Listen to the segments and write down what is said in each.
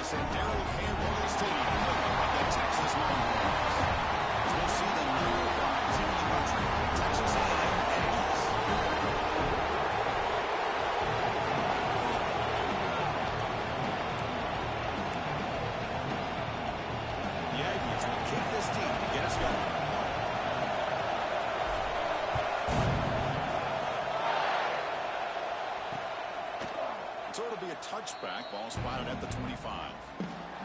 Darrell Campbell's team of the Texas Longhorns. We'll see the number 5 team in the country, Texas A&M Aggies. The Aggies will kick this team to get us going. So it'll be a touchback. Ball spotted at the 25.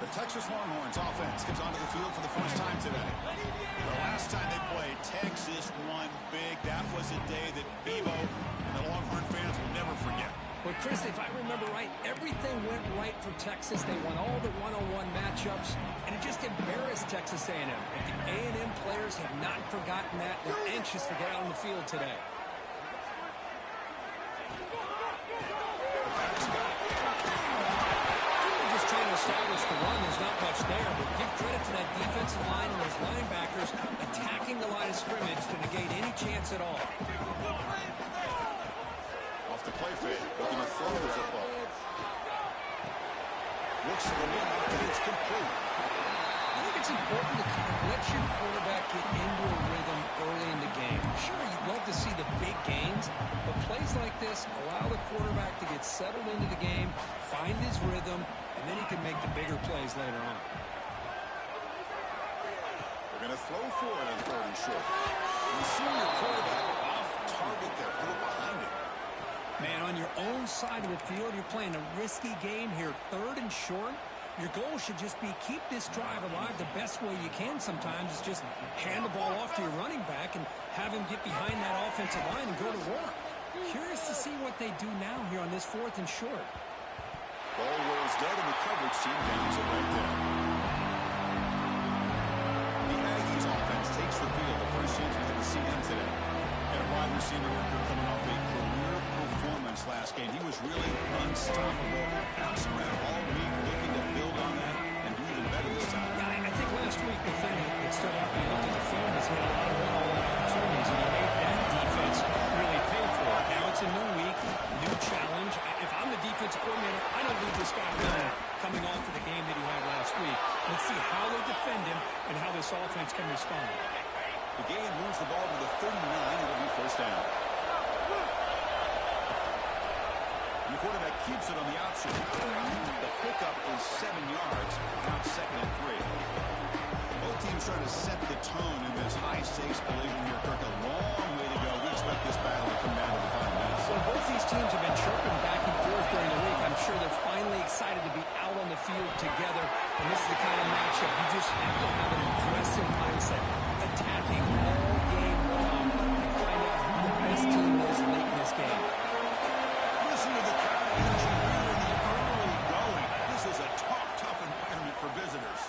The Texas Longhorns offense comes onto the field for the first time today. The last time they played, Texas won big. That was a day that Bevo and the Longhorn fans will never forget. Well, Chris, if I remember right, everything went right for Texas. They won all the one-on-one matchups, and it just embarrassed Texas A&M. But the A&M players have not forgotten that. They're anxious to get out on the field today. Just trying to establish the run. There's not much there, but give credit to that defensive line and those linebackers attacking the line of scrimmage to negate any chance at all. Off the play fake, looking to throw the football. Looks to the middle, and it's complete. I think it's important to kind of let your quarterback get into a rhythm early in the game. Sure, you'd love to see the big gains, but plays like this allow the quarterback to get settled into the game, find his rhythm, and then he can make the bigger plays later on. They're going to throw for it on 3rd and short. The senior quarterback off target there, a little behind it. Man, on your own side of the field, you're playing a risky game here. 3rd and short. Your goal should just be keep this drive alive the best way you can sometimes. Is just hand the ball off to your running back and have him get behind that offensive line and go to work. Curious to see what they do now here on this 4th and short. Ball rolls dead and the coverage team downs it right there. The Aggies offense takes the field. The first chance we didn't see him today. And a wide receiver worker coming off a career performance last game. He was really unstoppable. Bouncing around all week, looking to build on that and do even better this time. Yeah, I think last week the thing that stood out when you looked at the film is he had a lot of one-on-one opportunities, and he made that defense really pay for it. Now it's a new week, new challenge. If I'm the defensive coordinator, I don't leave this guy alone coming off of the game that he had last week. Let's see how they defend him and how this offense can respond. The game moves the ball to the 39. It'll be first down. The quarterback keeps it on the option. The pickup is 7 yards. Now 2nd and 3. Both teams trying to set the tone in this high-stakes collision here. Kirk, a long way to go. We expect this battle to come down to the final minutes. So both these teams have been chirping back and forth during the week. I'm sure they're finally excited to be out on the field together. And this is the kind of matchup you just have to have an aggressive mindset, attacking all game long, and find out who the best team is late in this game. Listen to the crowd energy here in the early going. This is a tough environment for visitors.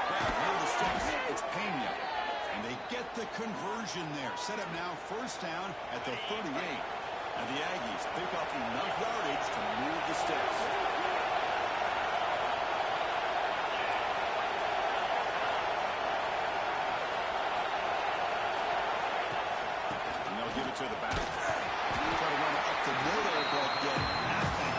Grab near the sticks. It's Pena. And they get the conversion there. Set up now, first down at the 38. And the Aggies pick up enough yardage to move the sticks. Give it to the back. Try to run it up the middle, but get nothing.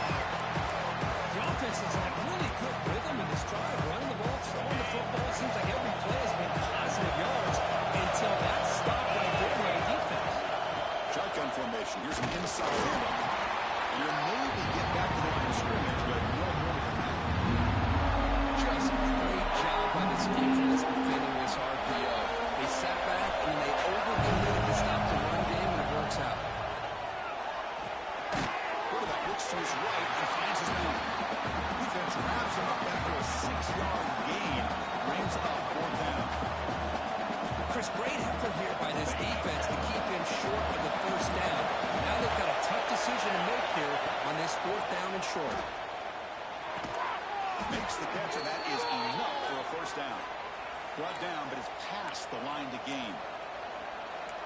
The offense has had really good rhythm in this drive, running the ball, throwing the football. Seems like every play has been positive yards until that stop right there by the defense. Shotgun formation. Here's an inside handoff. And you'll maybe get back to the line of scrimmage, but no more than that. Just a great job by this defense defending this RPO. They sat back and they overcommitted to stop the run game, and it works out. Quarterback looks to his right and finds his man. Defense wraps him up after a 6-yard gain. Brings up 4th down. Chris, great effort here by this defense to keep him short of the first down. Now they've got a tough decision to make here on this 4th down and short. Makes the catch, and that is enough for a first down. Brought down, but it's past the line to gain.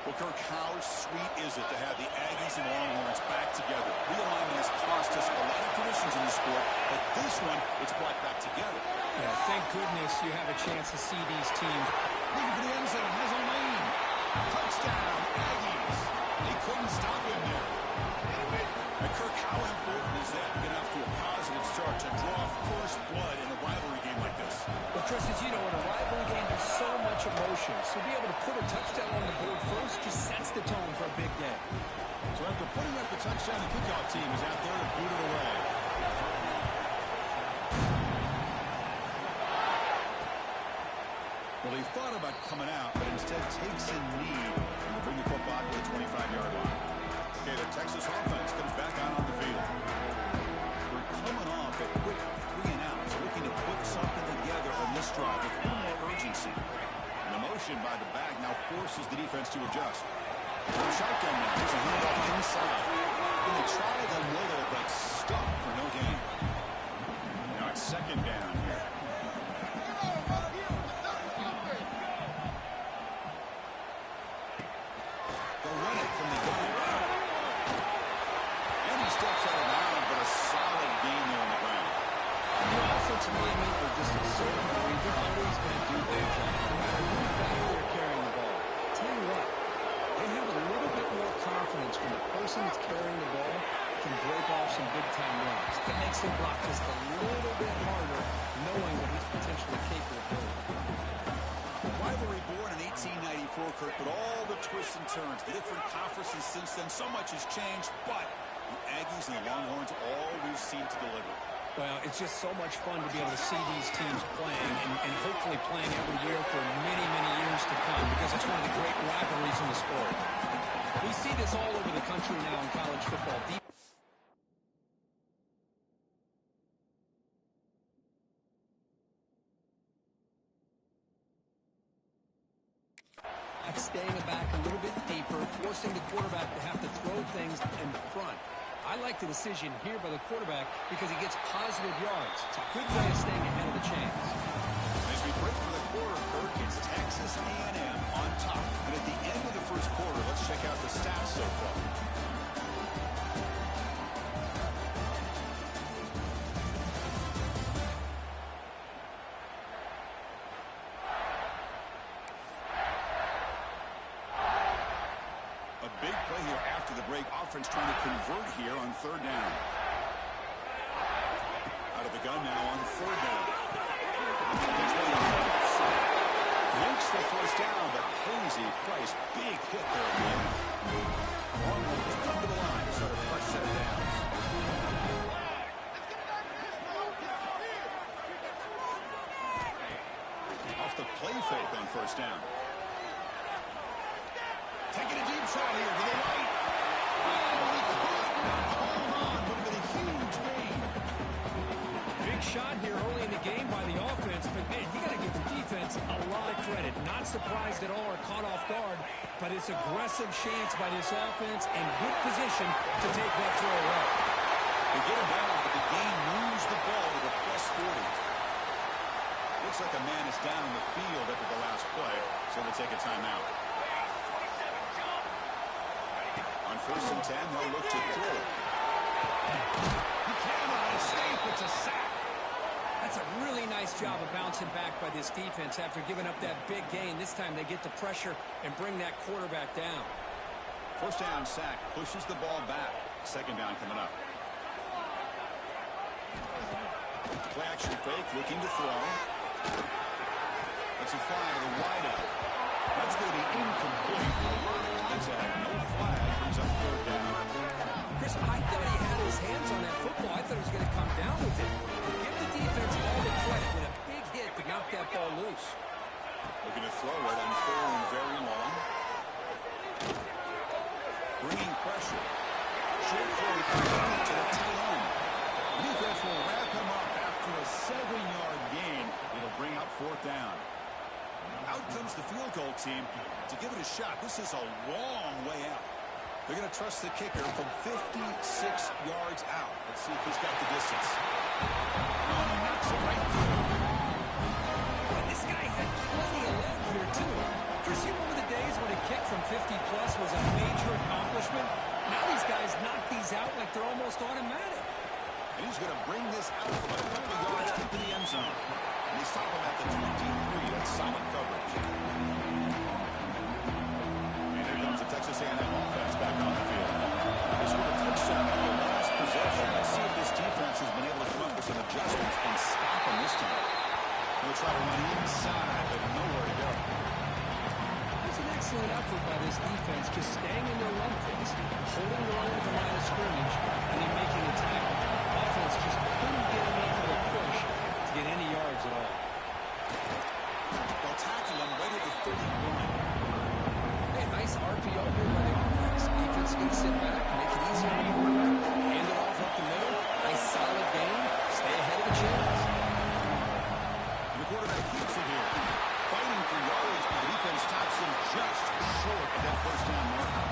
Well, Kirk, how sweet is it to have the Aggies and Longhorns back together? Realignment has cost us a lot of traditions in the sport, but this one, it's brought back together. Yeah, thank goodness you have a chance to see these teams. Looking for the end zone, has a lane. Touchdown, Aggies. They couldn't stop him there. And Kirk, how important is that to get off to a positive start to draw first blood in a rivalry game like this? Well, Chris, as you know, in a rivalry game, there's so much emotion. So to be able to put a touchdown on the board first just sets the tone for a big day. So after putting up the touchdown, the kickoff team is out there to boot it away. Well, he thought about coming out, but instead takes a knee and will bring the football to the 25-yard line. Okay, the Texas offense comes back out on the field. We're coming off a quick 3 and out, so looking to put something together on this drive with a little more urgency. And the motion by the back now forces the defense to adjust. Shotgun now. There's a handoff inside. And they try them little, but stuck for no gain. Now it's second down here. They'll run it from the gun. And he steps out of bounds, but a solid gain there on the ground. The offensive linemen are just a certain degree. They're always going to do their job, no matter who back there carrying the ball. I'll tell you what, they have a little bit more confidence when the person that's carrying the ball can break off some big-time runs. That makes their block just a little bit harder, knowing what he's potentially capable of doing. Rivalry born in 1894, Kirk, but all the twists and turns, the different conferences since then, so much has changed, but the Aggies and the Longhorns always seem to deliver. Well, it's just so much fun to be able to see these teams playing and hopefully playing every year for many, many years to come because it's one of the great rivalries in the sport. We see this all over the country now in college football. Staying back a little bit deeper, forcing the quarterback to have to throw things in front. I like the decision here by the quarterback because he gets positive yards. It's a good way of staying ahead of the chains. As we break for the quarter, Kirk, it's Texas A&M on top. And at the end of the first quarter, let's check out the stats so far. Big play here after the break. Offense trying to convert here on third down. Out of the gun now on third down. Links the first down, but Hazy Price, big hit there at the end. Longhorns just come to the line to start a fresh set of downs. Off the play fake on first down. Taking a deep shot here to the right. Oh, he caught it. Hold on. Would have been a huge gain. Big shot here early in the game by the offense, but man, you got to give the defense a lot of credit. Not surprised at all or caught off guard, but it's aggressive chance by this offense and good position to take that throw away. They get him down, but the game moves the ball to the plus 40. Looks like a man is down in the field after the last play, so we'll take a timeout. On first and 10, they'll look to throw. He cannot escape. It's a sack. That's a really nice job of bouncing back by this defense after giving up that big gain. This time they get the pressure and bring that quarterback down. First down sack pushes the ball back. Second down coming up. Play action fake, looking to throw. That's a fly to the wideout. That's going to be incomplete. Contact, no flag, brings up third down. Chris, I thought he had his hands on that football. I thought he was going to come down with it. Give the defense all the credit with a big hit to knock that ball loose. Looking to throw it on third and very long. Bringing pressure. Short throw to the tight end. Defense will wrap him up after a 7-yard gain. It'll bring up fourth down. Out comes the field goal team to give it a shot. This is a long way out. They're going to trust the kicker from 56 yards out. Let's see if he's got the distance. Oh, he knocks it right through. Well, this guy had plenty of leg here, too. Chris, you remember the days when a kick from 50-plus was a major accomplishment? Now these guys knock these out like they're almost automatic. And he's going to bring this out for a couple of yards into the end zone. And they stop him at the 23. That's solid coverage. And here comes the Texas A&M offense back on the field. They scored a touchdown on the line. excellent effort by this defense, just staying in their run phase, holding their own at the line of scrimmage, and then making a tackle. Offense just couldn't get enough of a push to get any yards at all. They'll tackle him right at the 31. Hey, nice RPO here by the offense. Defense can sit back, make it easier on the quarterback, hand it off up the middle. Nice solid game. Stay ahead of the chains. And the quarterback keeps it here. Fighting for yards, but the defense stops him just short of that first down marker.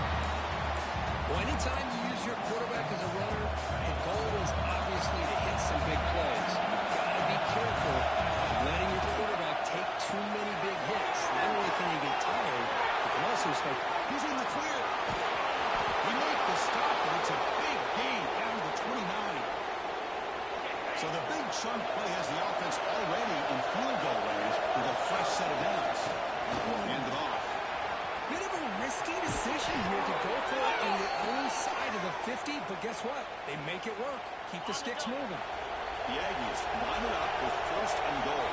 Well, anytime you use your quarterback as a runner, the goal is obviously to hit some big plays. You've got to be careful of letting your quarterback take too many big hits. Not only can he get tired, he can also start. He's in the clear. He made the stop, but it's a big gain down to the 29. So the big chunk play has the offense already in field goal range with a fresh set of downs. Hand it off. Bit of a risky decision here to go for it on your own side of the 50, but guess what? They make it work. Keep the sticks moving. The Aggies line it up with first and goal.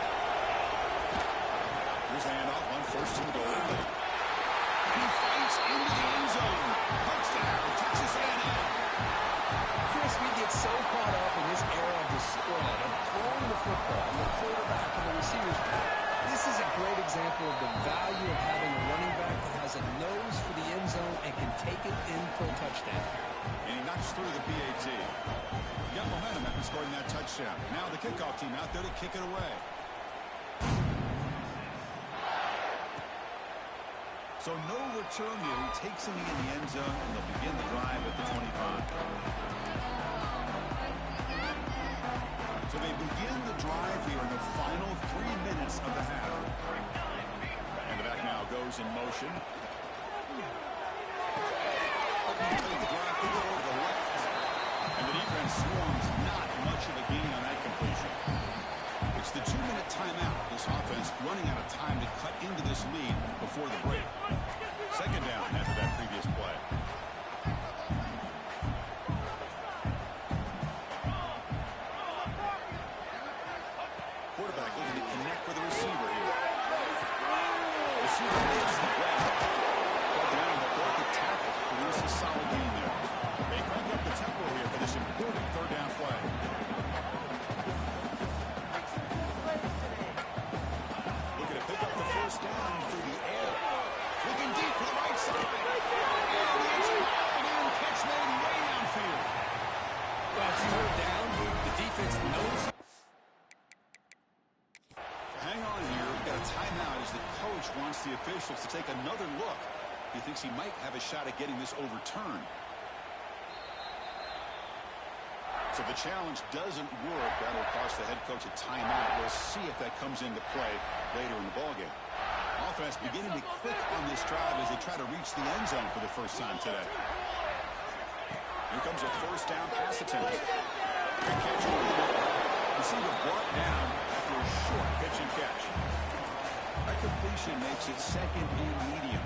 Here's handoff on first and goal. He fights into the end zone. Touchdown, Texas A&M. Chris, we get so caught up in this era of the spread, of throwing the football, and the quarterback and the receivers. This is a great example of the value of having a running back that has a nose for the end zone and can take it in for a touchdown. And he knocks through the PAT. He got momentum after scoring that touchdown. Now the kickoff team out there to kick it away. So no return here. He takes him in the end zone, and they'll begin the drive at the 25. So they begin the drive here in the final 3 minutes of the half. And the back now goes in motion. And the defense swarms, not much of a gain on that completion. It's the 2-minute timeout. This offense running out of time to cut into this lead before the break. Second down after that previous play. Quarterback looking to connect with the receiver here. Receiver makes the grab. Ball down, but broke the tackle. Produce a solid gain there. They crank up the tempo here for this important third down play. Looking to pick up the first down through the air. Looking deep to the right side. And it's and catch made way downfield. Well, it's third down. The defense knows. Hang on here. We've got a timeout as the coach wants the officials to take another look. He thinks he might have a shot at getting this overturned. So the challenge doesn't work. That'll cost the head coach a timeout. We'll see if that comes into play later in the ballgame. Offense beginning to click on this drive as they try to reach the end zone for the first time today. Here comes a first down pass attempt. Good catch. Receiver brought down after a short pitch and catch. That completion makes it second and medium.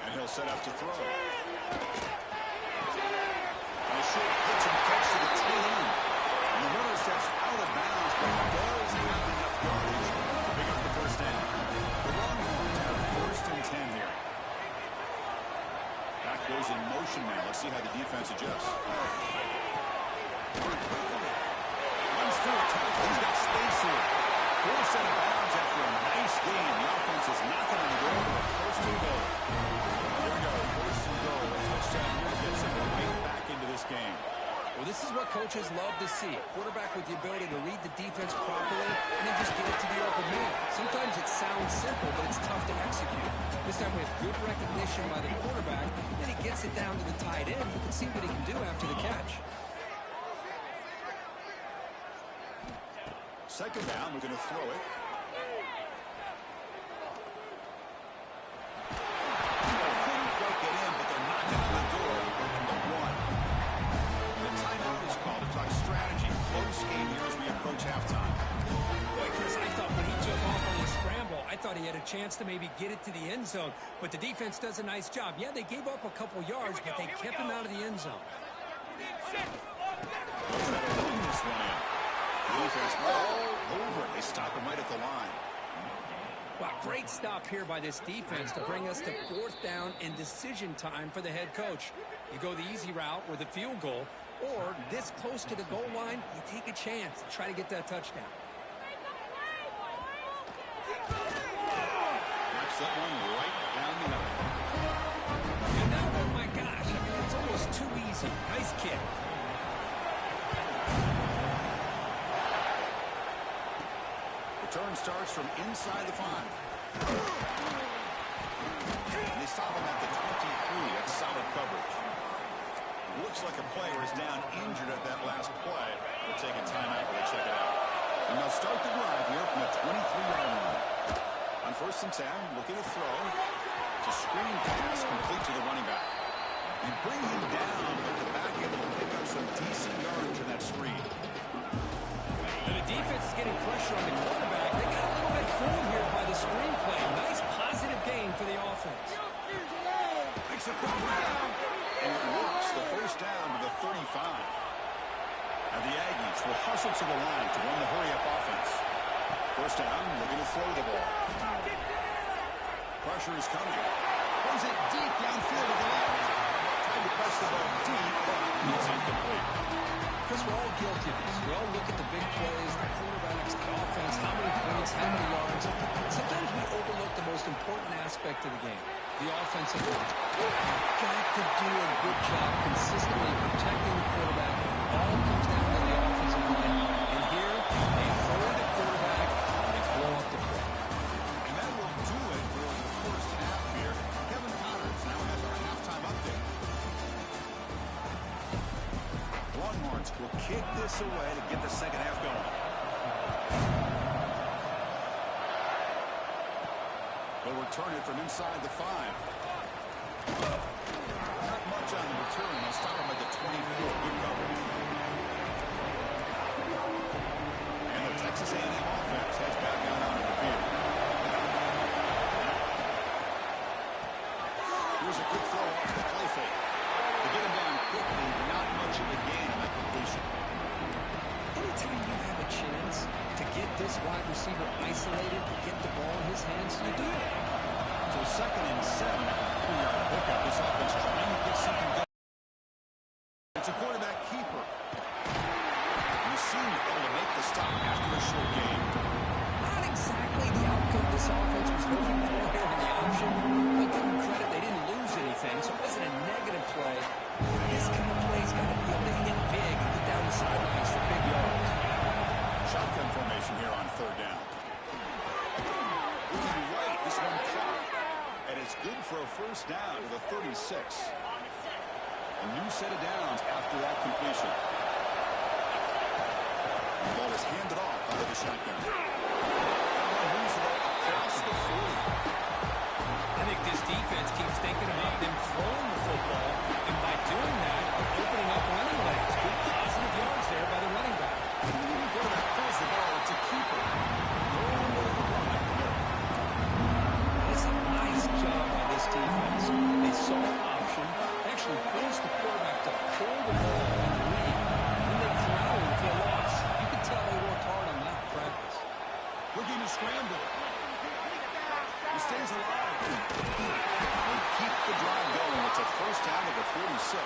And he'll set up to throw. And a short pitch and catch to the tight end. And the runner steps out of bounds, but does have enough yardage to pick up the first down. The Longhorns have first and 10 here. Back goes in motion now. Let's see how the defense adjusts. Runs through a tackle. He's got space here. Forced out of bounds after a nice gain. The offense is knocking on the door for a first and goal. Here we go. First and goal. A touchdown here gets him right back into this game. Well, this is what coaches love to see. A quarterback with the ability to read the defense properly and then just get it to the open man. Sometimes it sounds simple, but it's tough to execute. This time with good recognition by the quarterback, then he gets it down to the tight end. You can see what he can do after the catch. Second down, we're going to throw it. Couldn't quite get in, but they're knocking on the door in the one. The timeout is called to talk strategy. Close game here as we approach halftime. Boy, Chris, I thought when he took off on the scramble, I thought he had a chance to maybe get it to the end zone. But the defense does a nice job. Yeah, they gave up a couple yards, but they kept him out of the end zone. This one in. The defense all over it. They stop him right Great stop here by this defense to bring us to 4th down and decision time for the head coach. You go the easy route with a field goal, or this close to the goal line, you take a chance to try to get that touchdown. Knocks that one right down the middle. And now, oh my gosh, I mean, it's almost too easy. Nice kick. Return starts from inside the 5. And they stop him at the 23. That's solid coverage. Looks like a player is down injured at that last play. They're taking time out to check it out. And they'll start the drive here from the 23-yard line. On 1st and 10, looking to throw. It's a screen pass complete to the running back. You bring him down, but the back end will pick up some decent yardage in that screen. And the defense is getting pressure on the quarterback. They got a little bit fooled here by the screenplay. Nice positive gain for the offense. Makes a quick round. And it works. The 1st down to the 35. And the Aggies will hustle to the line to run the hurry-up offense. 1st down, looking to throw the ball. Pressure is coming. Throws it deep downfield to the left. Trying to press the ball deep, but it's incomplete. Chris, we're all guilty of this. We all look at the big plays, the quarterbacks, the offense, how many points, how many yards. Sometimes we overlook the most important aspect of the game, the offensive line. You've got to do a good job consistently protecting the quarterback. It all comes down to the offensive line. And here, they hurry the quarterback, and they blow up the play. And that will do it for the 1st half here. Kevin Connors now has our halftime update. Longhorns will kick this away to get the 2nd half going. They'll return it from inside the 5. Not much on the return. They'll stop him at the 24. Good coverage. And the Texas A&M offense heads back out onto the field. Here's a quick throw off the play fake. To get him down quickly, not much of a gain on that completion. Anytime you have a chance to get this wide receiver isolated, to get the ball in his hands, you do it. So 2nd and 7 after the 3-yard pickup. This offense trying to get something going. It's a quarterback keeper. You seem able to make the stop after a short game. Not exactly the outcome this offense was hoping for here in the option. I'll give them credit, they didn't lose anything, so it wasn't a negative play. This kind of play's got to be able to hit big and get down the sidelines for big yards. Shotgun formation here on 3rd down. Looking right, this one caught. And it's good for a 1st down to the 36. A new set of downs after that completion. The ball is handed off out of the shotgun. That one moves it across the 40. I think this defense keeps thinking about them throwing the football, and by doing that, opening up running lanes. Good positive yards there by the running back. Quarterback pulls the ball. It's a keeper. That's a nice job by this defense. They saw an option, actually forced the quarterback to pull the ball in the lead, and they corralled him for a loss. You can tell they worked hard on that in practice. Looking to scramble. He stays alive. They keep the drive going. It's a 1st down to the 46.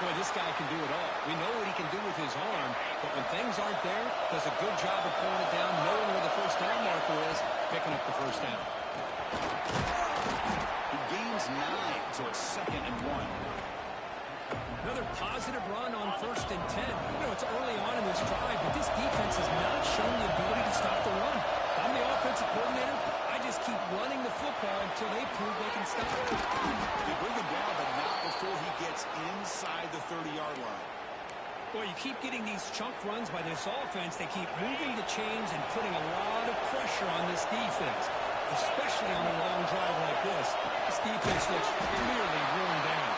Boy, this guy can do it all. We know what he can do with his arm, but when things aren't there, does a good job of pulling it down, knowing where the 1st down marker is, picking up the 1st down. He gains 9, so it's 2nd and 1. Another positive run on 1st and 10. You know, it's early on in this drive, but this defense has not shown the ability to stop the run. If I'm the offensive coordinator, I just keep running the football until they prove they can stop it. They bring him down, but not before he gets inside the 30-yard line. Boy, you keep getting these chunk runs by this offense. They keep moving the chains and putting a lot of pressure on this defense, especially on a long drive like this. This defense looks clearly worn down.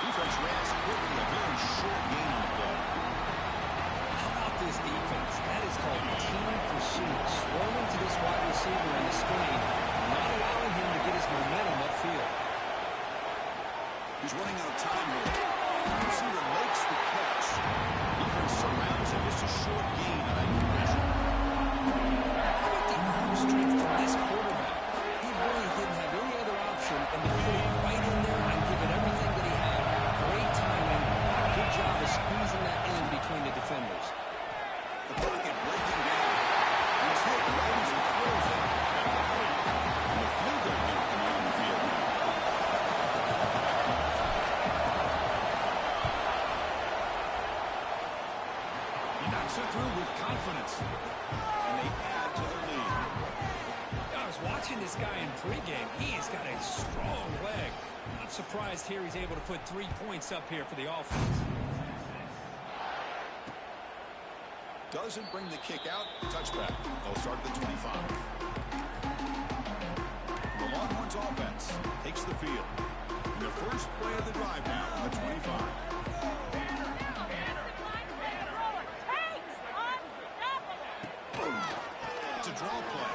Defense ran quickly, a very short gain on the play. How about this defense? That is called team pursuit. Swarming to this wide receiver in the screen, not allowing him to get his momentum upfield. He's running out of time here. The receiver makes the catch. Defense surrounds him. Just a short gain on that completion. How about the arm strength to mentioned this guy in pregame. He's got a strong leg. Not surprised here he's able to put 3 points up here for the offense. Doesn't bring the kick out. Touchback. They'll start at the 25. The Longhorns offense takes the field. The first play of the drive now on the 25. It's a draw play.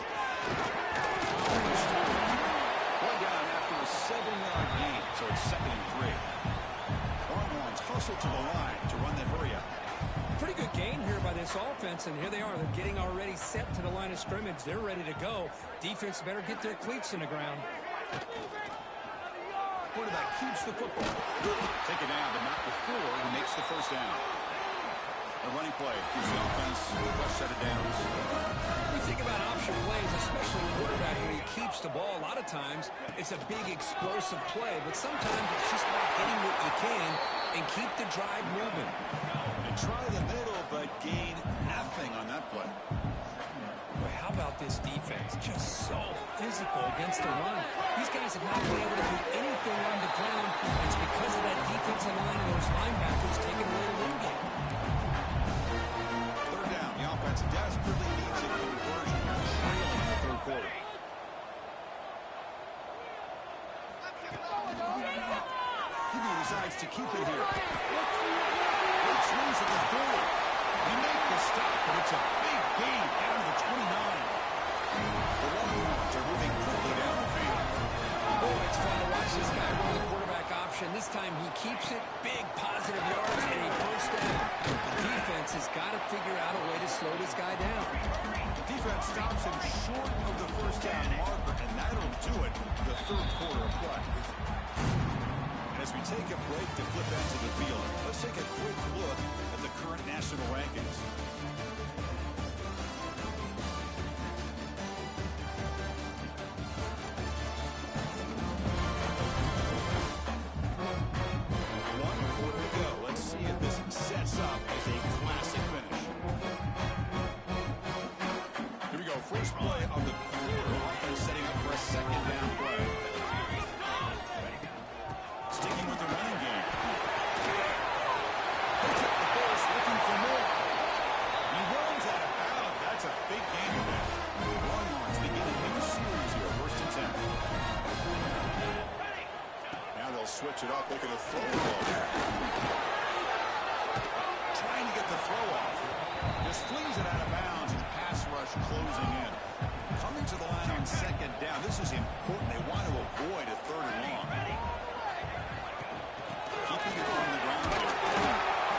One down after a 7-yard gain, so it's 2nd and 3. Longhorns hustle to the line to run the hurry up. Pretty good gain here by this offense, and here they are. They're getting already set to the line of scrimmage. They're ready to go. Defense better get their cleats in the ground. Quarterback keeps the football. Take it down, but not before he makes the first down. A running play gives the offense a fresh set of downs. We think about option plays, especially the quarterback, when he keeps the ball. A lot of times, it's a big explosive play, but sometimes it's just about getting what you can and keep the drive moving. And try the middle, but gain nothing on that play. Boy, how about this defense? Just so physical against the run. These guys have not been able to do anything on the ground. It's because of that defensive line and those linebackers taking away the run game. Third down. The offense desperately needs a conversion here. Trailing in the third quarter. He decides to keep it here. Late swings at the 40. He makes the stop, but it's a big gain down to the 29. The Longhorns are moving quickly down the field. Oh, it's fun to watch this guy run the quarterback option. This time he keeps it. Big positive yards and a first down. The defense has got to figure out a way to slow this guy down. The defense stops him short of the first down marker, and that'll do it in the third quarter of play. And as we take a break to flip into the field, let's take a quick look at the current national rankings. First play of the quarter. Offense setting up for a second down play. Sticking with the running game. Picks up the force, looking for more. He runs out of bounds. That's a big gain today. Longhorns begin a new series here. 1st and 10. Now they'll switch it up. Look at the throw ball there. Trying to get the throw off. Just flings it out of bounds, and pass rush closing in. Coming to the line on 2nd down. This is important. They want to avoid a 3rd and long. Keeping it on the ground here.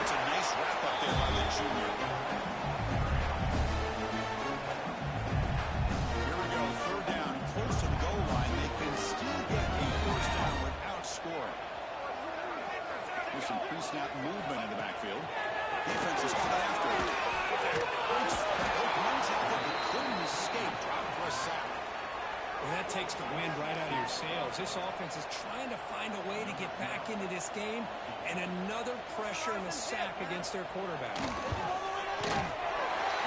It's a nice wrap up there by the junior. Here we go. 3rd down. Close to the goal line. They can still get a first down without scoring. There's some pre-snap movement in the backfield. Defense is coming after him. One tackle, but couldn't escape. Dropped for a sack. Well, that takes the wind right out of your sails. This offense is trying to find a way to get back into this game, and another pressure and a sack against their quarterback. And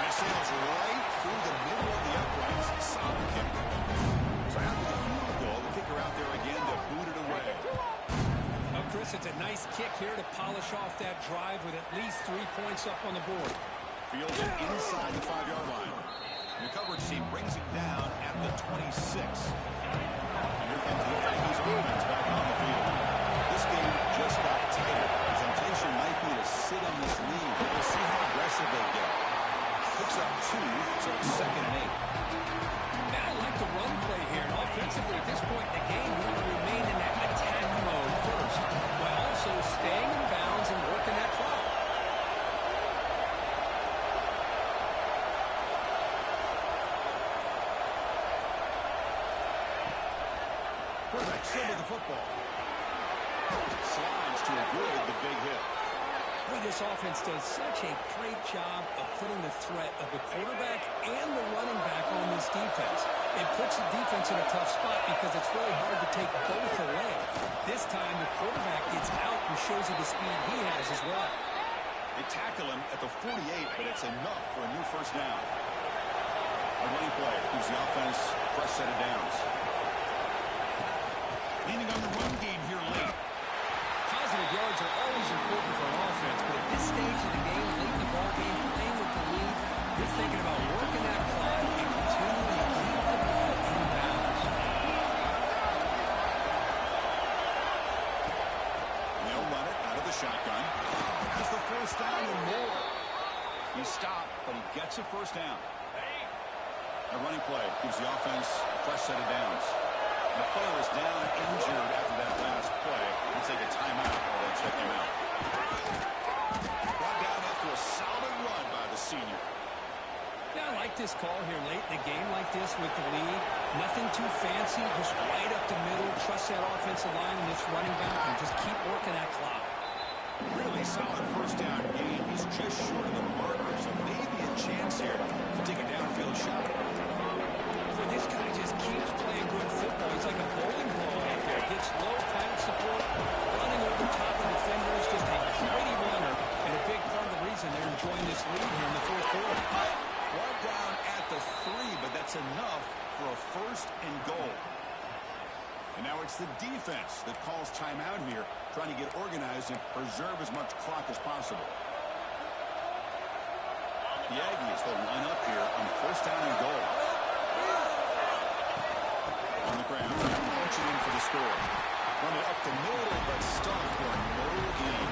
it sails right through the middle of the uprights. Solid kick. So after the field goal, the kicker out there again to boot it away. Well, Chris, it's a nice kick here to polish off that drive with at least 3 points up on the board. Fields it inside the 5-yard line. The coverage team brings it down at the 26. And here comes the Aggies offense back on the field. This game just got tighter. The temptation might be to sit on this lead. We'll see how aggressive they get. Picks up 2, so it's 2nd and 8. Now I like the run play here. And offensively, at this point in the game, you want to remain in that attack mode first, while also staying in bounds and working that clock. Quarterback still with the football. Slides to avoid the big hit. Boy, this offense does such a great job of putting the threat of the quarterback and the running back on this defense. It puts the defense in a tough spot because it's really hard to take both away. This time, the quarterback gets out and shows you the speed he has as well. They tackle him at the 48, but it's enough for a new first down. A running play gives gives the offense a fresh set of downs. Leaning on the run game here late. Positive yards are always important for an offense, but at this stage of the game, late in the ball game, playing with the lead, you're thinking about working that clock and continuing to keep the ball in bounds. They'll run it out of the shotgun. Has the first down and more. He stopped, but he gets a first down. A running play gives the offense a fresh set of downs. The player is down injured after that last play. We'll take a timeout while they check him out. Brought down after a solid run by the senior. Yeah, I like this call here late in the game like this with the lead. Nothing too fancy, just right up the middle. Trust that offensive line and this running back and just keep working that clock. Really solid first down gain. He's just short of the marker, so maybe a chance here to take a downfield shot. Well, this guy just keeps playing good football. He's like a bowling ball out there. Gets low pass support, running over top of defenders, just a gritty runner, and a big part of the reason they're enjoying this lead here in the fourth quarter. Brought down at the 3, but that's enough for a first and goal. And now it's the defense that calls timeout here, trying to get organized and preserve as much clock as possible. The Aggies will line up here on first down and goal. On the ground, punching in for the score. Run it up the middle, but stopped for no gain.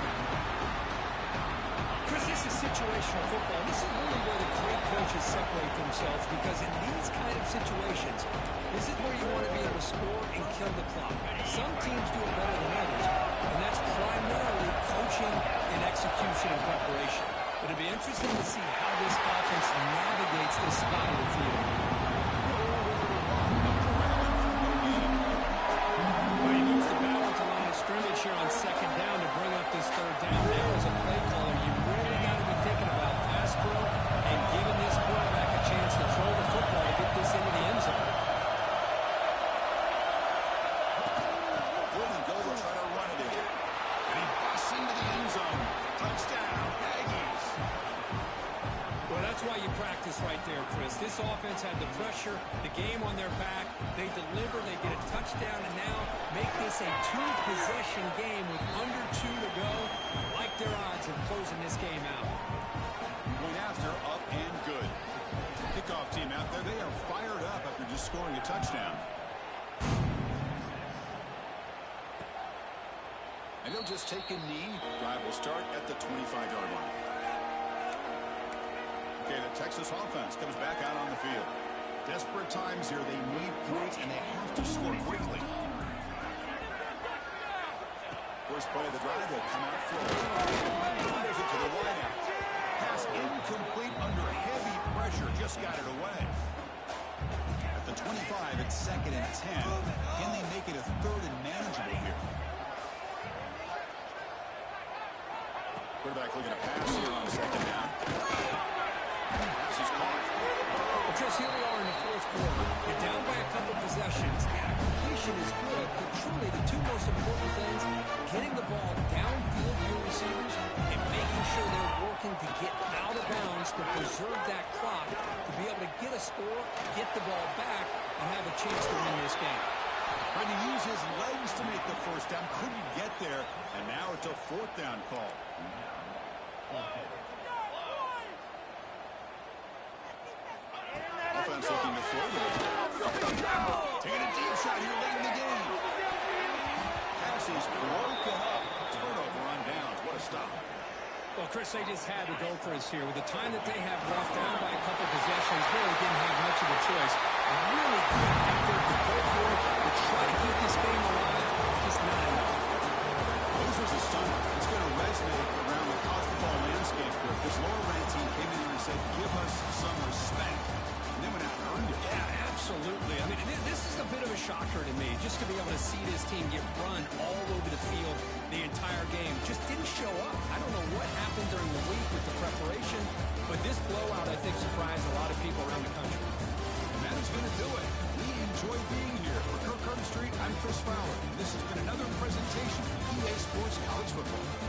Chris, this is situational football. This is really where the great coaches separate themselves, because in these kind of situations, this is where you want to be able to score and kill the clock. Some teams do it better than others, and that's primarily coaching and execution and preparation. It'll be interesting to see how this offense navigates this spot of the field. Well, he moves the ball at the line of scrimmage here on second down to bring up this third down. Now as a play caller, you really got to be thinking about pass pro and giving this quarterback a chance to throw the football to get this into the end zone. Will go to try to run it in. And he busts into the end zone. Touchdown, Aggies. Well, that's why you practice right there, Chris. This offense had the pressure, the game on their back. They deliver, they get a touchdown, and now make this a two-possession game with under 2 to go. Like their odds of closing this game out. Point after, up and good. Kickoff team out there, they are fired up after just scoring a touchdown. And they'll just take a knee. Drive will start at the 25-yard line. Okay, the Texas offense comes back out on the field. Desperate times here. They need points, and they have to score quickly. First play of the drive, they'll come out forward. Fires it to the wideout. Pass incomplete under heavy pressure. Just got it away. At the 25, it's 2nd and 10. Can they make it a 3rd and manageable here? Quarterback looking to pass here on 2nd down. Pass is caught. Well, Chris, here we are in the fourth quarter. You're down by a couple possessions. Yeah, completion is good, but truly the two most important things, getting the ball downfield to your receivers and making sure they're working to get out of bounds to preserve that clock, to be able to get a score, get the ball back, and have a chance to win this game. Trying to use his legs to make the first down. Couldn't get there, and now it's a 4th down call. Offense looking to throw the ball. Taking a deep shot here late in the game. Pass is broken up. Turnover on downs. What a stop. Well, Chris, they just had to go for us here. With the time that they have left, down by a couple possessions, really didn't have much of a choice. A really good effort to go for it, to try to keep this game alive. Just not enough. This was a stunner. It's going to resonate around the college football landscape here. This lower-ranked team came in here and said, give us some respect. And then went out and earned it. Yeah, absolutely. I mean, this is a bit of a shocker to me, just to be able to see this team get run all over the field the entire game. Just didn't show up. I don't know what happened during the week with the preparation, but this blowout, I think, surprised a lot of people around the country. And that is going to do it. We enjoy being here. For Kirk Street, I'm Chris Fowler. This has been another presentation of EA Sports College Football.